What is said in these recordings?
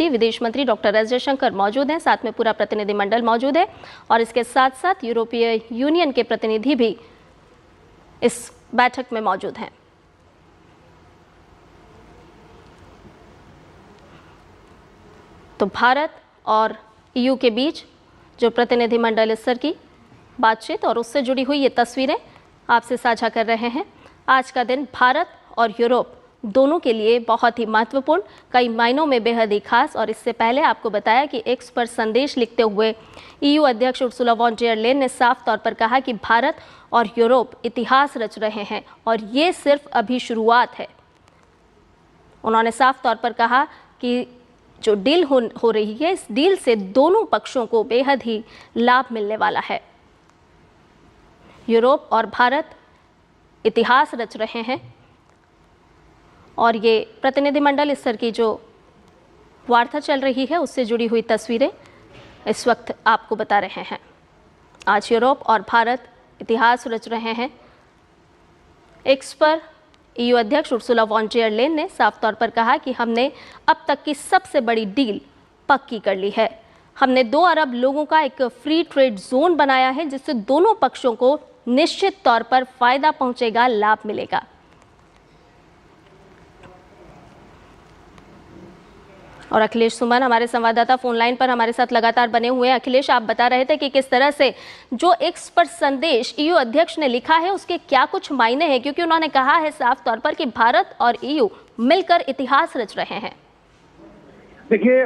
विदेश मंत्री doctor S Jaishankar मौजूद हैं, साथ में पूरा प्रतिनिधिमंडल मौजूद है और इसके साथ साथ यूरोपीय यूनियन के प्रतिनिधि भी इस बैठक में मौजूद हैं। तो भारत और ईयू के बीच जो प्रतिनिधिमंडल स्तर की बातचीत और उससे जुड़ी हुई ये तस्वीरें आपसे साझा कर रहे हैं। आज का दिन भारत और यूरोप दोनों के लिए बहुत ही महत्वपूर्ण, कई मायनों में बेहद ही खास। और इससे पहले आपको बताया कि एक्स पर संदेश लिखते हुए ईयू अध्यक्ष उर्सुला वॉन डेर लेयन ने साफ तौर पर कहा कि भारत और यूरोप इतिहास रच रहे हैं और ये सिर्फ अभी शुरुआत है। उन्होंने साफ तौर पर कहा कि जो डील हो रही है, इस डील से दोनों पक्षों को बेहद ही लाभ मिलने वाला है। यूरोप और भारत इतिहास रच रहे हैं और ये प्रतिनिधिमंडल स्तर की जो वार्ता चल रही है उससे जुड़ी हुई तस्वीरें इस वक्त आपको बता रहे हैं। आज यूरोप और भारत इतिहास रच रहे हैं। एक्स पर ईयू अध्यक्ष उर्सुला वॉन डेर लेयन ने साफ तौर पर कहा कि हमने अब तक की सबसे बड़ी डील पक्की कर ली है। हमने 2 अरब लोगों का एक फ्री ट्रेड जोन बनाया है जिससे दोनों पक्षों को निश्चित तौर पर फायदा पहुंचेगा, लाभ मिलेगा। और अखिलेश सुमन हमारे संवाददाता फोन लाइन पर हमारे साथ लगातार बने हुए हैं। अखिलेश, आप बता रहे थे कि किस तरह से जो एक्स पर संदेश ईयू अध्यक्ष ने लिखा है उसके क्या कुछ मायने हैं, क्योंकि उन्होंने कहा है साफ तौर पर कि भारत और ईयू मिलकर इतिहास रच रहे हैं। देखिए,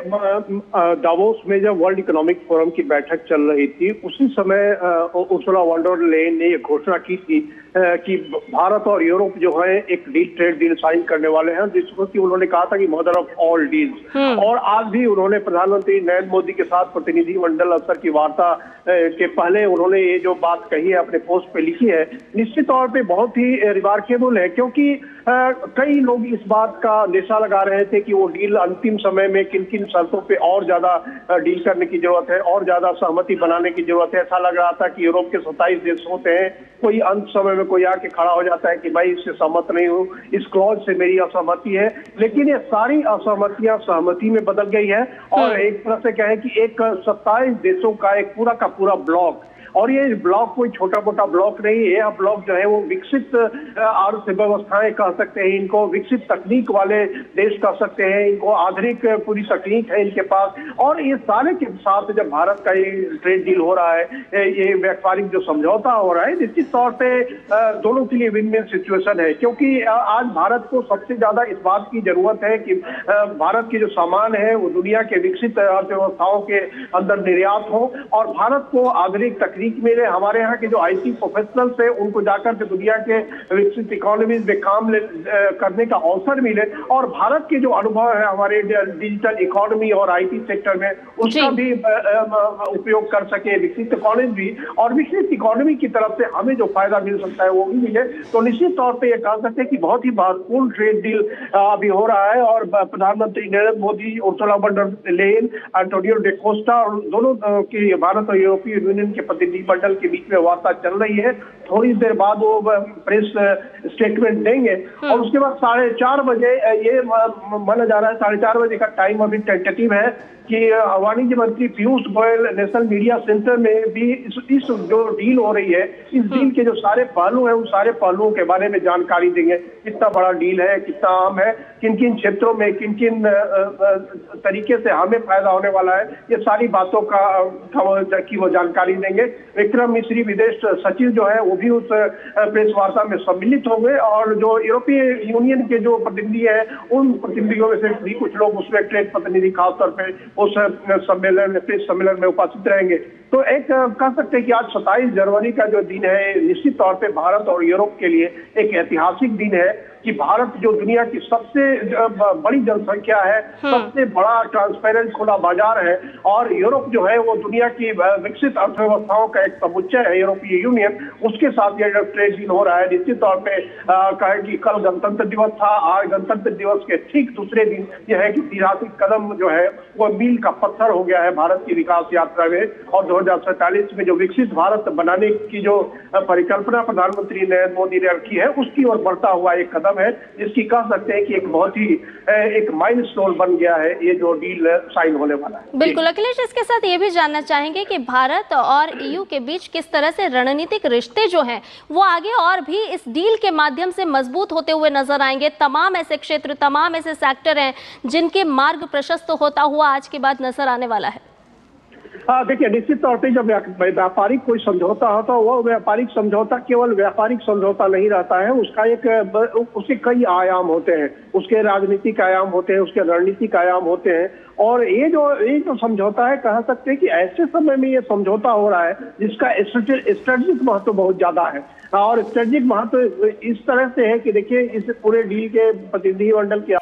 दावोस में जब वर्ल्ड इकोनॉमिक फोरम की बैठक चल रही थी उसी समय उर्सुला वॉन डेर लेयन ने ये घोषणा की थी कि भारत और यूरोप जो है एक ट्रेड डील साइन करने वाले हैं, जिसको कि उन्होंने कहा था कि मदर ऑफ ऑल डील्स। और आज भी उन्होंने प्रधानमंत्री नरेंद्र मोदी के साथ प्रतिनिधिमंडल स्तर की वार्ता के पहले उन्होंने ये जो बात कही है अपने पोस्ट पे लिखी है, निश्चित तौर पे बहुत ही रिमार्केबल है, क्योंकि कई लोग इस बात का निशा लगा रहे थे कि वो डील अंतिम समय में किन किन शर्तों पे और ज्यादा डील करने की जरूरत है और ज्यादा सहमति बनाने की जरूरत है। ऐसा लग रहा था कि यूरोप के 27 देश होते हैं, कोई अंत समय में कोई आके खड़ा हो जाता है कि भाई इससे सहमत नहीं हूँ, इस क्लॉज से मेरी असहमति है। लेकिन ये सारी असहमतियां सहमति में बदल गई है और एक तरह से कहें कि एक 27 देशों का एक पूरा का पूरा ब्लॉक, और ये ब्लॉक कोई छोटा मोटा ब्लॉक नहीं है। यह ब्लॉक जो है वो विकसित अर्थव्यवस्थाएं कह सकते हैं इनको, विकसित तकनीक वाले देश कह सकते हैं इनको, आधुनिक पूरी तकनीक है इनके पास। और ये सारे के साथ जब भारत का ये ट्रेड डील हो रहा है, ये व्यापारिक जो समझौता हो रहा है, निश्चित तौर पे दोनों के लिए विन विन सिचुएशन है। क्योंकि आज भारत को सबसे ज्यादा इस बात की जरूरत है कि भारत के जो सामान है वो दुनिया के विकसित अर्थव्यवस्थाओं के अंदर निर्यात हो और भारत को आधुनिक तकनीक मिले। हमारे यहाँ के जो आईटी प्रोफेशनल्स है उनको जाकर के दुनिया के विकसित इकोनॉमीज में काम करने का अवसर मिले और भारत के जो अनुभव है हमारे डिजिटल इकोनॉमी और आईटी सेक्टर में उसका भी उपयोग कर सके विकसित कॉलेज भी, और विकसित इकोनॉमी की तरफ से हमें जो फायदा मिल सकता है वो भी मिले। तो निश्चित तौर पर यह कह सकते हैं कि बहुत ही महत्वपूर्ण ट्रेड डील अभी हो रहा है और प्रधानमंत्री Narendra Modi, Ursula von der Leyen, Antonio de Costa और दोनों की भारत और यूरोपीय यूनियन के प्रतिनिधिमंडल के बीच में वार्ता चल रही है। थोड़ी देर बाद वो प्रेस स्टेटमेंट देंगे और उसके बाद 4:30 बजे ये माना जा रहा है, 4:30 बजे का टाइम अभी टेंटेटिव है कि वाणिज्य मंत्री Piyush Goyal national media centre में भी इस जो डील हो रही है, इस डील के जो सारे पहलू हैं उन सारे पहलुओं के बारे में जानकारी देंगे। कितना बड़ा डील है, कितना आम है, किन किन क्षेत्रों में किन किन तरीके से हमें फायदा होने वाला है, ये सारी बातों की वो जानकारी देंगे। विक्रम मिश्री विदेश सचिव जो है वो भी उस प्रेस वार्ता में सम्मिलित होंगे और जो यूरोपीय यूनियन के जो प्रतिनिधि हैं उन प्रतिनिधियों में से भी कुछ लोग उसमें ट्रेड प्रतिनिधि खासतौर पर उस सम्मेलन प्रेस सम्मेलन में उपस्थित रहेंगे। तो एक कह सकते हैं कि आज 27 जनवरी का जो दिन है निश्चित तौर पे भारत और यूरोप के लिए एक ऐतिहासिक दिन है कि भारत जो दुनिया की सबसे बड़ी जनसंख्या है, सबसे बड़ा ट्रांसपेरेंट खुला बाजार है और यूरोप जो है वो दुनिया की विकसित अर्थव्यवस्थाओं का एक समुच्चय है यूरोपीय यूनियन, उसके साथ ये ट्रेड डील हो रहा है। निश्चित तौर पे कहे कि कल गणतंत्र दिवस था, आज गणतंत्र दिवस के ठीक दूसरे दिन यह है कि ऐतिहासिक कदम जो है वो मील का पत्थर हो गया है भारत की विकास यात्रा में और 2047 में जो विकसित भारत बनाने की जो परिकल्पना प्रधानमंत्री नरेंद्र मोदी ने रखी है, उसकी ओर बढ़ता हुआ एक कदम है, जिसकी कह सकते हैं कि एक बहुत ही एक माइलस्टोन बन गया है ये जो डील साइन होने वाला है। बिल्कुल अखिलेश, इसके साथ ये भी जानना चाहेंगे कि भारत और ईयू के बीच किस तरह से रणनीतिक रिश्ते जो हैं वो आगे और भी इस डील के माध्यम से मजबूत होते हुए नजर आएंगे। तमाम ऐसे क्षेत्र, तमाम ऐसे सेक्टर हैं जिनके मार्ग प्रशस्त होता हुआ आज के बाद नजर आने वाला है। देखिए, निश्चित तौर पे जब व्यापारिक कोई समझौता होता है, वो व्यापारिक समझौता केवल व्यापारिक समझौता नहीं रहता है, उसका उसके कई आयाम होते हैं, उसके राजनीतिक आयाम होते हैं, उसके रणनीतिक आयाम होते हैं। और ये जो समझौता है, कह सकते हैं कि ऐसे समय में ये समझौता हो रहा है जिसका स्ट्रेटेजिक महत्व बहुत ज्यादा है। और स्ट्रेटेजिक महत्व इस तरह से है कि देखिए, इस पूरे डील के प्रतिनिधिमंडल के